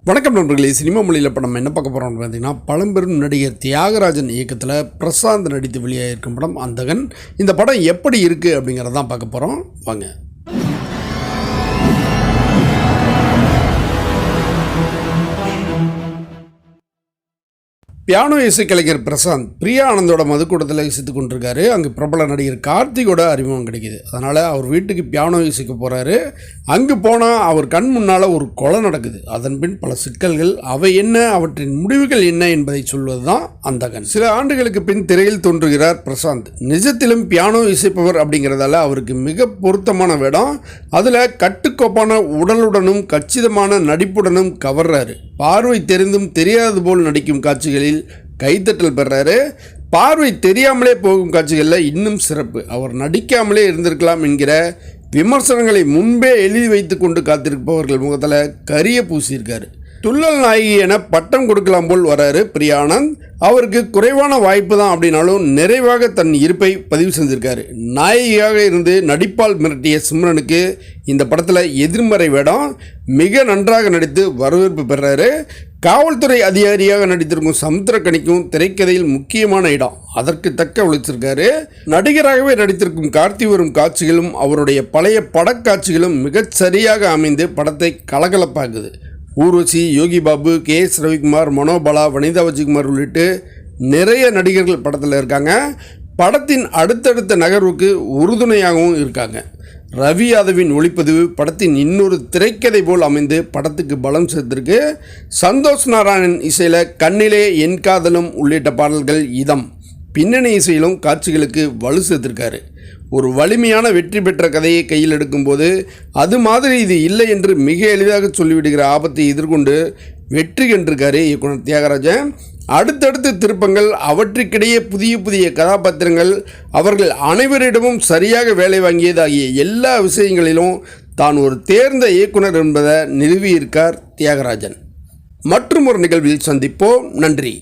வணக்கம் நண்பர்களே. சினிமா மொழியில் இப்போ நம்ம என்ன பார்க்க போகிறோம்னு பார்த்தீங்கன்னா, பழம்பெரும் நடிகர் தியாகராஜன் இயக்கத்தில் பிரசாந்த் நடித்து வெளியாகிருக்கும் படம் அந்தகன். இந்த படம் எப்படி இருக்குது அப்படிங்கிறதான் பார்க்க போகிறோம். வாங்க. பியானோ இசைக்கலைஞர் பிரசாந்த் பிரியா ஆனந்தோட மதுக்கூடத்தில் இசைத்துக் கொண்டிருக்காரு. அங்கே பிரபல நடிகர் கார்த்திகோட அறிமுகம் கிடைக்கிது. அதனால் அவர் வீட்டுக்கு பியானோ இசைக்க போகிறாரு. அங்கே போனால் அவர் கண் முன்னால் ஒரு கொலை நடக்குது. அதன் பின் பல சிக்கல்கள், அவை என்ன, அவற்றின் முடிவுகள் என்ன என்பதை சொல்வது தான் அந்தகன். சில ஆண்டுகளுக்கு பின் திரையில் தோன்றுகிறார் பிரசாந்த். நிஜத்திலும் பியானோ இசைப்பவர் அப்படிங்கிறதால அவருக்கு மிக பொருத்தமான வேடம். அதில் கட்டுக்கோப்பான உடலுடனும் கச்சிதமான நடிப்புடனும் கவர்றாரு. பார்வை தெரிந்தும் தெரியாது போல் நடிக்கும் காட்சிகளில் கைத்தட்டல் பெறாரு. பார்வை தெரியாமலே போகும் காட்சிகளில் இன்னும் சிறப்பு. அவர் நடிக்காமலே இருந்திருக்கலாம் என்கிற விமர்சனங்களை முன்பே எழுதி வைத்து கொண்டு காத்திருப்பவர்கள் முகத்தில் கரிய பூசியிருக்காரு. துள்ளல் நாயகி என பட்டம் கொடுக்கலாம் போல் வராரு பிரியானந்த். அவருக்கு குறைவான வாய்ப்பு தான் அப்படின்னாலும் நிறைவாக தன் இருப்பை பதிவு செஞ்சிருக்காரு. நாயகியாக இருந்து நடிப்பால் மிரட்டிய சிம்ரனுக்கு இந்த படத்தில் எதிர்மறை வேடம். மிக நன்றாக நடித்து வரவேற்பு பெறாரு. காவல்துறை அதிகாரியாக நடித்திருக்கும் சமுத்திரக்கனிக்கும் திரைக்கதையில் முக்கியமான இடம். அதற்கு தக்க உழைச்சிருக்காரு. நடிகராகவே நடித்திருக்கும் கார்த்தி வரும் காட்சிகளும் அவருடைய பழைய படக்காட்சிகளும் மிகச் சரியாக அமைந்து படத்தை கலகலப்பாக்குது. ஊர்வசி, யோகி பாபு, கே.எஸ். ரவிக்குமார், மனோபாலா, வனிதா விஜயகுமார் உள்ளிட்டு நிறைய நடிகர்கள் படத்தில் இருக்காங்க. படத்தின் அடுத்தடுத்த நகர்வுக்கு உறுதுணையாகவும் இருக்காங்க. ரவி யாதவின் ஒளிப்பதிவு படத்தின் இன்னொரு திரைக்கதை போல் அமைந்து படத்துக்கு பலம் சேர்த்திருக்கு. சந்தோஷ் நாராயணன் இசையில் கண்ணிலே என் காதலும் உள்ளிட்ட பாடல்கள் இதம். பின்னணி இசையிலும் காட்சிகளுக்கு வலு சேர்த்திருக்காரு. ஒரு வலிமையான வெற்றி பெற்ற கதையை கையில் எடுக்கும்போது அது மாதிரி இது இல்லை என்று மிக எளிதாக சொல்லிவிடுகிற ஆபத்தை எதிர்கொண்டு வெற்றி கண்டிருக்காரு இயக்குனர் தியாகராஜன். அடுத்தடுத்த திருப்பங்கள், அவற்றுக்கிடையே புதிய புதிய கதாபாத்திரங்கள், அவர்கள் அனைவரிடமும் சரியாக வேலை வாங்கியது ஆகிய எல்லா விஷயங்களிலும் தான் ஒரு தேர்ந்த இயக்குனர் என்பதை நிறுவியிருக்கார் தியாகராஜன். மற்றும் ஒரு நிகழ்வில் சந்திப்போம். நன்றி.